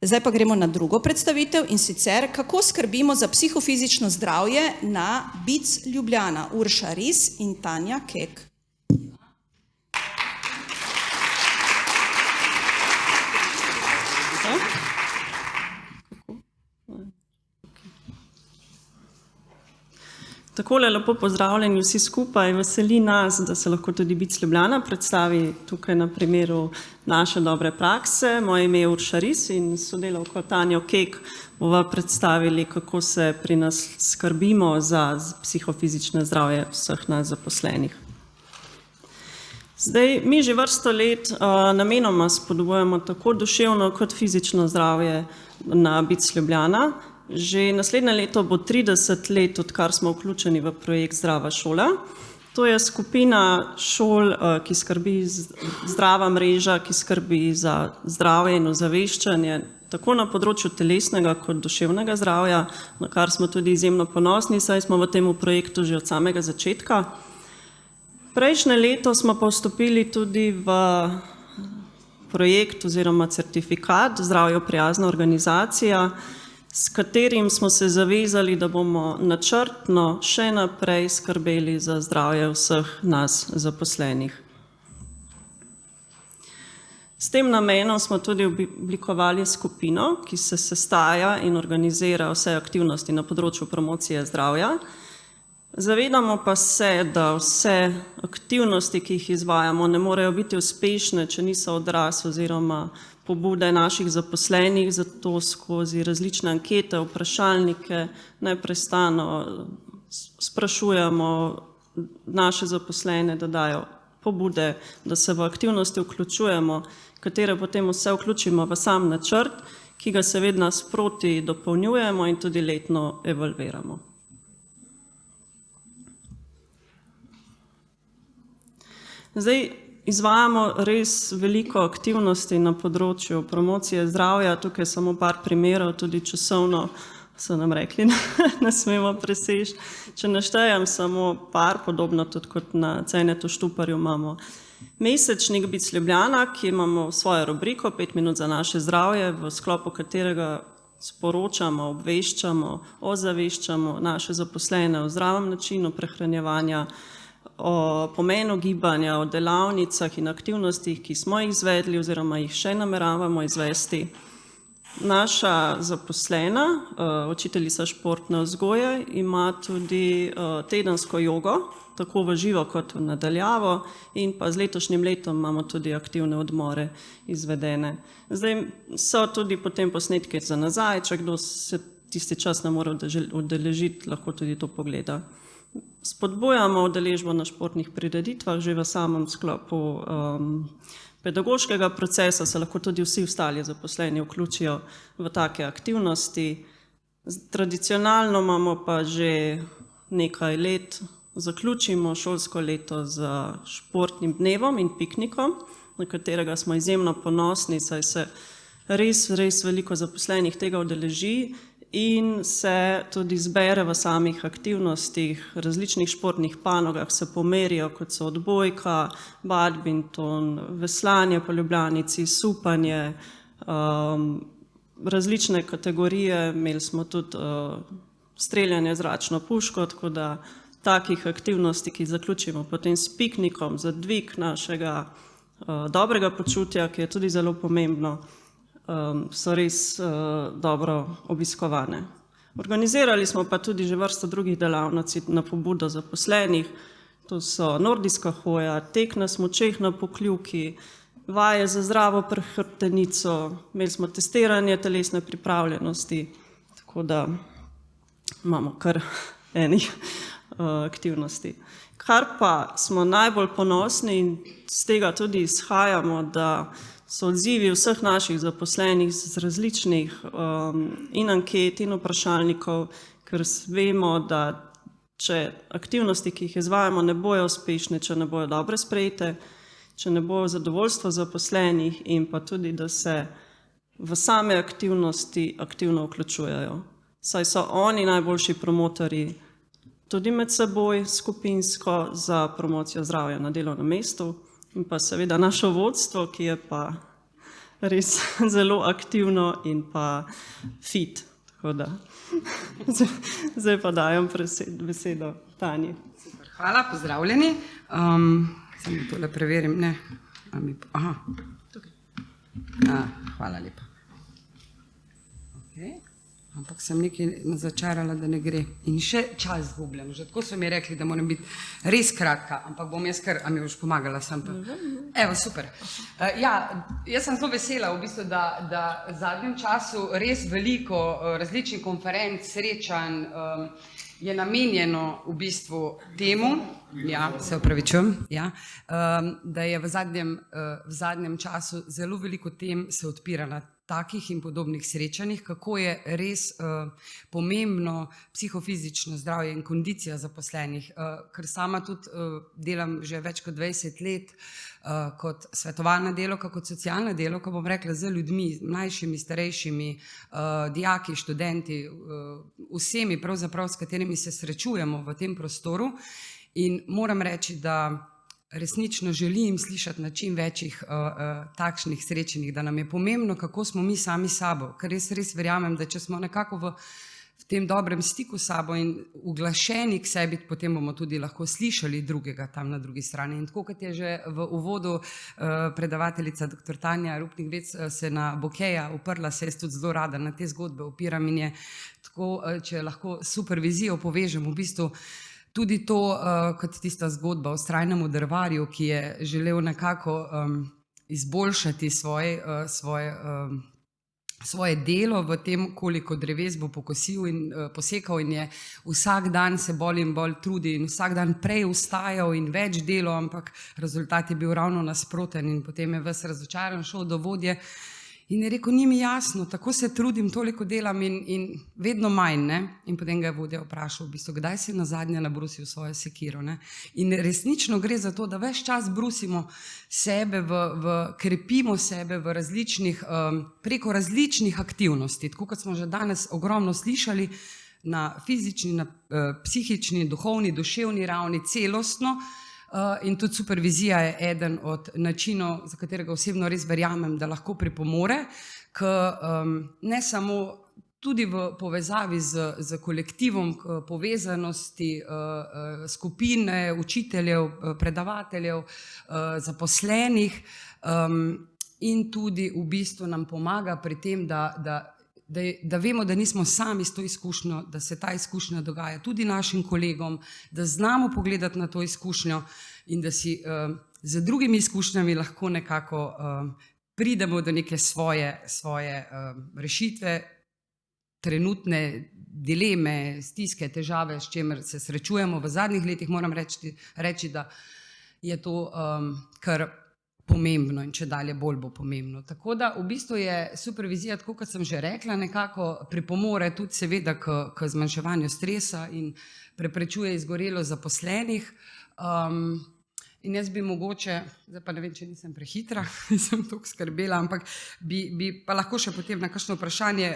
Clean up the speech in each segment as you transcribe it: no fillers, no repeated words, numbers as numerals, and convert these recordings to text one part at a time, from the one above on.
Zdaj pa gremo na drugo predstavitev in sicer, kako skrbimo za psihofizično zdravje na BIC Ljubljana. Urša Ris in Tanja Kek. Takole lepo pozdravljeni vsi skupaj. Veseli nas, da se lahko tudi BIC Ljubljana predstavi tukaj na primeru naše dobre prakse. Moje ime je Urša Ris in sodelavko Tanjo Kek bova predstavili, kako se pri nas skrbimo za psihofizično zdravje vseh nas zaposlenih. Zdaj, mi že vrsto let namenoma spodbujamo tako duševno kot fizično zdravje na BIC Ljubljana. Že naslednje leto bo 30 let, odkar smo vključeni v projekt Zdrava šola. To je skupina šol, ki skrbi zdrava mreža, ki skrbi za zdravje in ozaveščanje, tako na področju telesnega kot duševnega zdravja, na kar smo tudi izjemno ponosni, saj smo v tem projektu že od samega začetka. Prejšnje leto smo pa vstopili tudi v projekt oziroma certifikat Zdravju prijazna organizacija, s katerim smo se zavezali, da bomo načrtno še naprej skrbeli za zdravje vseh nas zaposlenih. S tem namenom smo tudi oblikovali skupino, ki se sestaja in organizira vse aktivnosti na področju promocije zdravja. Zavedamo pa se, da vse aktivnosti, ki jih izvajamo, ne morejo biti uspešne, če niso odraz oziroma pobude naših zaposlenih, zato skozi različne ankete, vprašalnike neprestano sprašujemo naše zaposlene, da dajo pobude, da se v aktivnosti vključujemo, katere potem vse vključimo v sam načrt, ki ga seveda sproti dopolnjujemo in tudi letno evalviramo. Zdaj, izvajamo res veliko aktivnosti na področju promocije zdravja, tukaj samo par primerov, tudi časovno so nam rekli, ne smemo preseči. Če naštejem samo par, podobno tudi kot na Cejnetu Štuparju imamo mesečnik BIC Ljubljana, ki imamo svojo rubriko 5 minut za naše zdravje, v sklopu katerega sporočamo, obveščamo, ozaveščamo naše zaposlene o zdravem načinu prehranjevanja, o pomenu gibanja, o delavnicah in aktivnostih, ki smo jih izvedli oziroma jih še nameravamo izvesti. Naša zaposlena, učiteljica športne vzgoje, ima tudi tedensko jogo, tako v živo kot v nadaljavo, in pa z letošnjim letom imamo tudi aktivne odmore izvedene. Zdaj so tudi potem posnetki za nazaj, če kdo se tisti čas ne more udeležiti, lahko tudi to pogleda. Spodbujamo udeležbo na športnih prireditvah, že v samem sklopu pedagoškega procesa se lahko tudi vsi ostali zaposleni vključijo v take aktivnosti. Tradicionalno imamo pa že nekaj let, zaključimo šolsko leto z športnim dnevom in piknikom, na katerega smo izjemno ponosni, saj se res veliko zaposlenih tega udeleži in se tudi zbere v samih aktivnostih, različnih športnih panogah se pomerijo, kot so odbojka, badminton, veslanje po Ljubljanici, supanje, različne kategorije, imeli smo tudi streljanje zračno puško, tako da takih aktivnosti, ki zaključimo potem s piknikom za dvig našega dobrega počutja, ki je tudi zelo pomembno, so res dobro obiskovane. Organizirali smo pa tudi že vrsto drugih delavnic na pobudo zaposlenih. To so nordijska hoja, tek na smučeh na Pokljuki, vaje za zdravo prehrbtenico, imeli smo testiranje telesne pripravljenosti, tako da imamo kar enih aktivnosti. Kar pa smo najbolj ponosni in z tega tudi izhajamo, da so odzivi vseh naših zaposlenih z različnih in anket in vprašalnikov, ker vemo, da če aktivnosti, ki jih izvajamo, ne bojo uspešne, če ne bojo dobre sprejete, če ne bo zadovoljstvo zaposlenih in pa tudi, da se v same aktivnosti aktivno vključujejo. Saj so oni najboljši promotorji tudi med seboj skupinsko za promocijo zdravja na delovnem mestu in pa seveda naše vodstvo, ki je pa res zelo aktivno in pa fit. Tako da zdaj pa dajem besedo Tanji. Super, hvala, pozdravljeni. Samo tole preverim, ne. Aha, tukaj. Hvala lepa. Okay. Ampak sem nekaj začarala, da ne gre. In še čas zgubljam. Že tako so mi rekli, da moram biti res kratka, ampak bom jaz kar, a mi boš pomagala sem pa. Evo, super. Jaz sem zelo vesela v bistvu, da v zadnjem času res veliko različnih konferenc, srečanj je namenjeno v bistvu temu, se opravičujem, da je v zadnjem času zelo veliko tem se odpira na takih in podobnih srečanjih, kako je res pomembno psihofizično zdravje in kondicija zaposlenih, ker sama tudi delam že več kot 20 let kot svetovalna delavka, kot socialna delavka, bom rekla, z ljudmi, mlajšimi, starejšimi, dijaki, študenti, vsemi pravzaprav, s katerimi se srečujemo v tem prostoru, in moram reči, da resnično želim slišati na čim večjih takšnih srečanjih, da nam je pomembno, kako smo mi sami sabo, ker res verjamem, da če smo nekako v tem dobrem stiku s sabo in uglašeni k sebi, potem bomo tudi lahko slišali drugega tam na drugi strani. In tako kot je že v uvodu predavateljica dr. Tanja Rupnik-Vec se na Bokeja uprla, se jaz tudi zelo rada na te zgodbe opiram in je tako, če lahko supervizijo povežem v bistvu tudi to, kot tista zgodba o vztrajnem drvarju, ki je želel nekako izboljšati svoje delo v tem, koliko dreves bo pokosil in posekal, in je vsak dan se bolj in bolj trudi in vsak dan prej vstajal in več delo, ampak rezultat je bil ravno nasproten in potem je ves razočaran šel do vodje in je rekel, ni mi jasno, tako se trudim, toliko delam in vedno manj, ne? In potem ga je vodja vprašal, v bistvu, kdaj si nazadnje nabrusil svojo sekiro, ne? In resnično gre za to, da ves čas brusimo sebe, krepimo sebe v različnih, preko različnih aktivnosti, tako kot smo že danes ogromno slišali, na fizični, na psihični, duhovni, duševni ravni, celostno. In tudi supervizija je eden od načinov, za katerega osebno res verjamem, da lahko pripomore k ne samo tudi v povezavi z kolektivom, k povezanosti skupine, učiteljev, predavateljev, zaposlenih in tudi v bistvu nam pomaga pri tem, da vemo, da nismo sami s to izkušnjo, da se ta izkušnja dogaja tudi našim kolegom, da znamo pogledati na to izkušnjo in da si z drugimi izkušnjami lahko nekako pridemo do neke svoje rešitve, trenutne dileme, stiske, težave, s čimer se srečujemo v zadnjih letih. Moram reči, da je to kar pomembno in če dalje bolj bo pomembno. Tako da v bistvu je supervizija, tako kot sem že rekla, nekako pripomore tudi seveda k zmanjševanju stresa in preprečuje izgorelost zaposlenih. In jaz bi mogoče, zdaj pa ne vem, če nisem prehitra, nisem toliko skrbela, ampak bi pa lahko še potem na kakšno vprašanje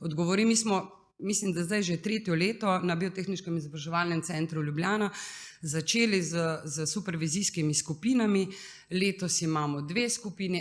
odgovorim. Mi smo, mislim, da zdaj že 3. leto na Biotehniškem izobraževalnem centru Ljubljana začeli z supervizijskimi skupinami. Letos imamo 2 skupini,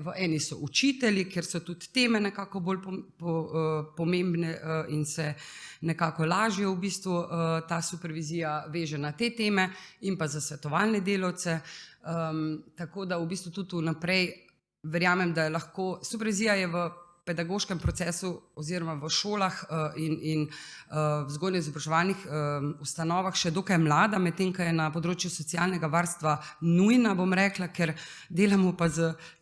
v eni so učitelji, ker so tudi teme nekako bolj pomembne in se nekako lažje v bistvu ta supervizija veže na te teme, in pa za svetovalne delavce. Tako da v bistvu tudi vnaprej verjamem, da je lahko supervizija je v pedagoškem procesu oziroma v šolah in vzgojno-izobraževalnih ustanovah še dokaj mlada, medtem ko je na področju socialnega varstva nujna, bom rekla, ker delamo pa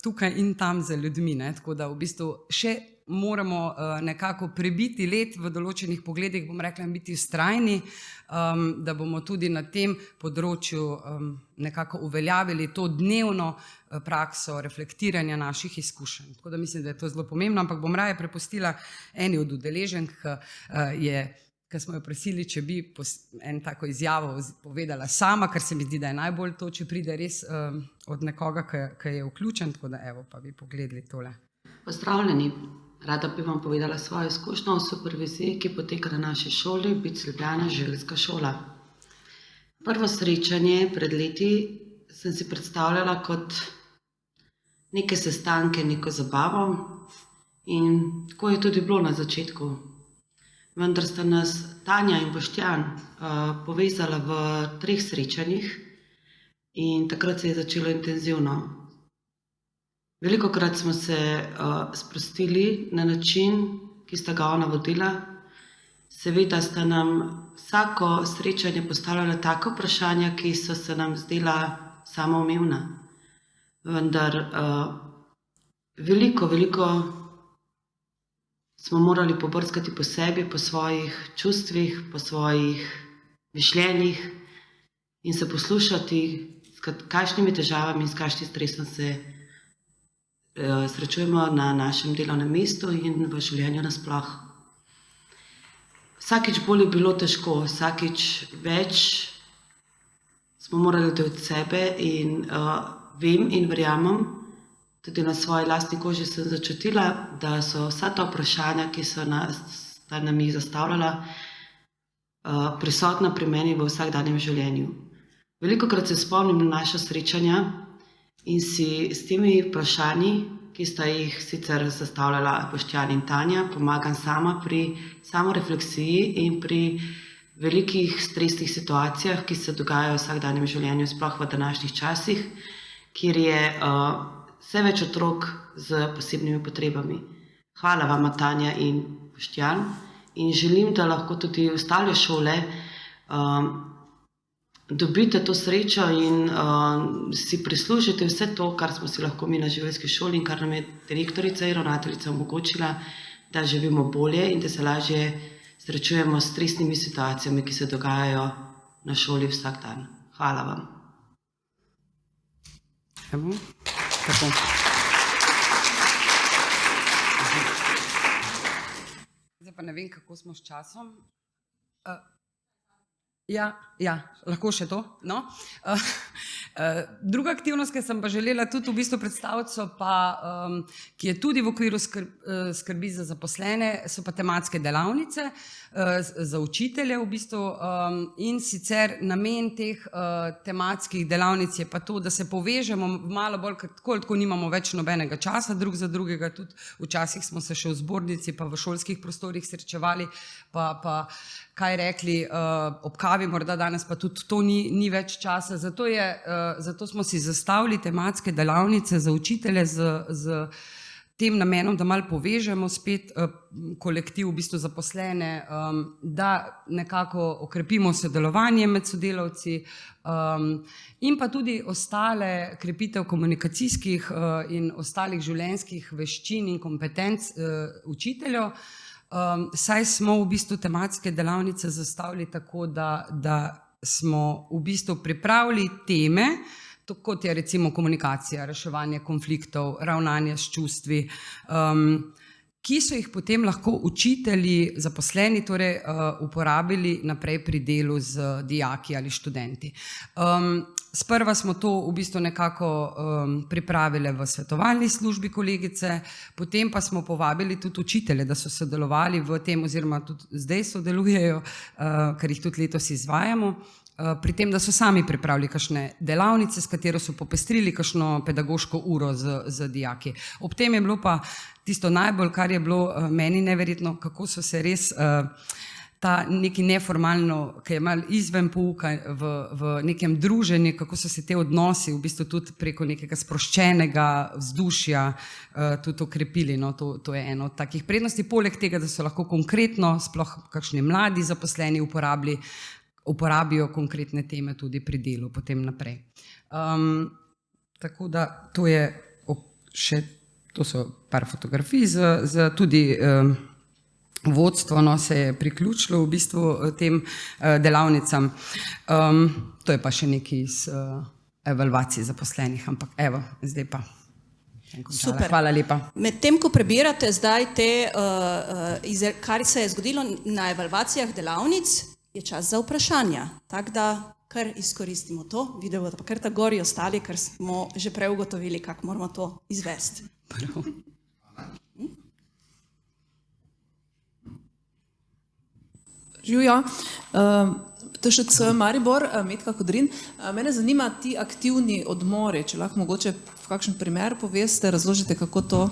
tukaj in tam z ljudmi, ne? Tako da v bistvu še moramo nekako prebiti let v določenih pogledih, bom rekla, in biti vztrajni, da bomo tudi na tem področju nekako uveljavili to dnevno prakso reflektiranja naših izkušenj. Tako da mislim, da je to zelo pomembno, ampak bom raje prepustila eni od udeleženk, ker smo jo prosili, če bi en tako izjavo povedala sama, ker se mi zdi, da je najbolj to, če pride res od nekoga, ki je vključen, tako da evo, pa bi pogledali tole. Pozdravljeni. Rada bi vam povedala svojo izkušnjo o superviziji, ki poteka na naši šoli, BIC Ljubljana, železska šola. Prvo srečanje pred leti sem si predstavljala kot neke sestanke, neko zabavo in tako je tudi bilo na začetku. Vendar sta nas Tanja in Boštjan povezala v 3 srečanjih in takrat se je začelo intenzivno. Velikokrat smo se sprostili na način, ki sta ga ona vodila. Seveda sta nam vsako srečanje postavljala taka vprašanja, ki so se nam zdela samoumevna. Vendar veliko smo morali pobrskati po sebi, po svojih čustvih, po svojih mišljenjih in se poslušati, s kakšnimi težavami in s kakšnim stresom se srečujemo na našem delovnem mestu in v življenju nasploh. Vsakič bolj je bilo težko, vsakič več smo morali dati od sebe in vem in verjamem, tudi na svoji lastni koži sem začutila, da so vsa ta vprašanja, ki so nam jih zastavljala, prisotna pri meni v vsakdanjem življenju. Velikokrat se spomnim na naša srečanja in si s temi vprašanji, ki sta jih sicer zastavljala Boštjan in Tanja, pomagam sama pri samorefleksiji in pri velikih stresnih situacijah, ki se dogajajo v vsakdanjem življenju, sploh v današnjih časih, kjer je vse več otrok z posebnimi potrebami. Hvala vama, Tanja in Boštjan, in želim, da lahko tudi ostale šole dobite to srečo in si prislužite vse to, kar smo si lahko mi na živelski šoli in kar nam je direktorica in ravnateljica omogočila, da živimo bolje in da se lažje srečujemo s stresnimi situacijami, ki se dogajajo na šoli vsak dan. Hvala vam. Evo, tako. Zdaj pa ne vem, kako smo s časom. Ja, lahko še to. No. Druga aktivnost, ki sem pa želela tudi v bistvu predstaviti, so pa, ki je tudi v okviru skrbi za zaposlene, so pa tematske delavnice za učitelje v bistvu, in sicer namen teh tematskih delavnic je pa to, da se povežemo malo bolj, tako nimamo več nobenega časa drug za drugega, tudi včasih smo se še v zbornici pa v šolskih prostorih srečevali, pa kaj rekli, ob kavi morda danes, pa tudi to ni več časa. Zato smo si zastavili tematske delavnice za učitelje z tem namenom, da malo povežemo spet kolektiv, v bistvu zaposlene, da nekako okrepimo sodelovanje med sodelavci in pa tudi ostale krepitev komunikacijskih in ostalih življenjskih veščin in kompetenc učiteljev. Saj smo v bistvu tematske delavnice zastavili tako, da smo v bistvu pripravili teme, kot je recimo komunikacija, reševanje konfliktov, ravnanje s čustvi, ki so jih potem lahko učitelji, zaposleni torej uporabili naprej pri delu z dijaki ali študenti. Sprva smo to v bistvu nekako pripravili v svetovalni službi kolegice, potem pa smo povabili tudi učitelje, da so sodelovali v tem, oziroma tudi zdaj sodelujejo, ker jih tudi letos izvajamo, pri tem, da so sami pripravili kakšne delavnice, s katero so popestrili kakšno pedagoško uro z dijaki. Ob tem je bilo pa tisto najbolj, kar je bilo meni neverjetno, kako so se res ta neki neformalno, ki je malo izven pouka v nekem druženju, kako so se te odnosi v bistvu tudi preko nekega sproščenega vzdušja tudi okrepili. No, to je eno od takih prednosti. Poleg tega, da so lahko konkretno, sploh kakšni mladi zaposleni uporabijo konkretne teme tudi pri delu potem naprej. Tako da to je še, to so par fotografij z tudi vodstvo se je priključilo v bistvu tem delavnicam. To je pa še nekaj iz evalvacij zaposlenih, ampak evo, zdaj pa. Super. Hvala lepa. Medtem, ko prebirate zdaj kar se je zgodilo na evalvacijah delavnic, je čas za vprašanja. Tako da kar izkoristimo to, video bodo pa kar ta gori ostali, ker smo že prej ugotovili, kako moramo to izvesti. Prav. Živjo, TŠC Maribor, Metka Kodrin. Mene zanima ti aktivni odmori, če lahko mogoče v kakšen primer poveste, razložite, kako to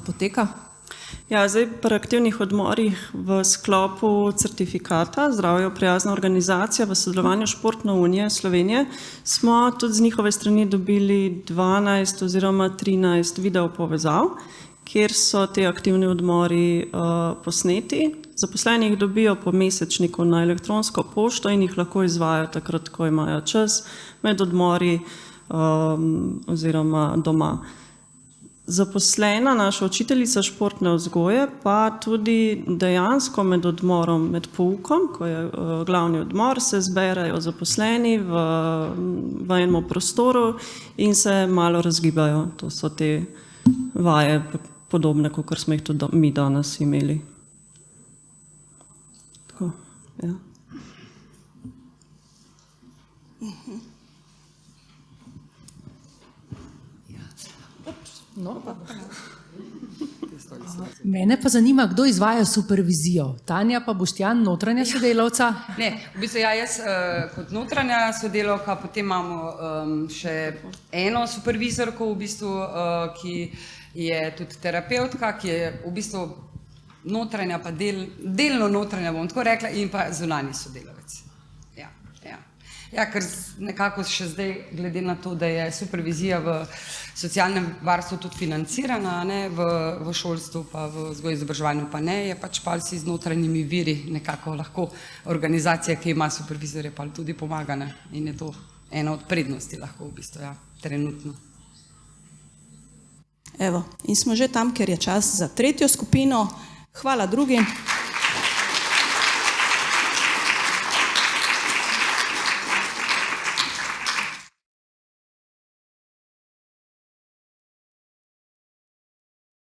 poteka. Ja, zdaj pri aktivnih odmorih v sklopu certifikata Zdravju prijazna organizacija v sodelovanju Športne unije Slovenije smo tudi z njihove strani dobili 12 oziroma 13 video povezav, kjer so te aktivni odmori posneti. Zaposleni jih dobijo po mesečniku na elektronsko pošto in jih lahko izvajajo takrat, ko imajo čas, med odmori oziroma doma. Zaposlena naša učiteljica športne vzgoje pa tudi dejansko med odmorom, med poukom, ko je glavni odmor, se zberajo zaposleni v enem prostoru in se malo razgibajo. To so te vaje podobne, kot smo jih tudi mi danes imeli. Tako, ja. No, Mene pa zanima, kdo izvaja supervizijo. Tanja pa Boštjan, notranja sodelavca? Ne, v bistvu ja, jaz kot notranja sodelavka, potem imamo še eno supervizorko, v bistvu, ki je tudi terapevtka, ki je v bistvu notranja, pa delno notranja, bom tako rekla, in pa zunanji sodelavec. Ja, ker nekako še zdaj, glede na to, da je supervizija v socialnem varstvu tudi financirana, ne, v šolstvu, pa v vzgoji in izobraževanju pa ne, je pač pa si z notranjimi viri nekako lahko organizacija, ki ima supervizorje, pa tudi pomaga, ne, in je to ena od prednosti lahko v bistvu, ja, trenutno. Evo, in smo že tam, ker je čas za tretjo skupino. Hvala drugim.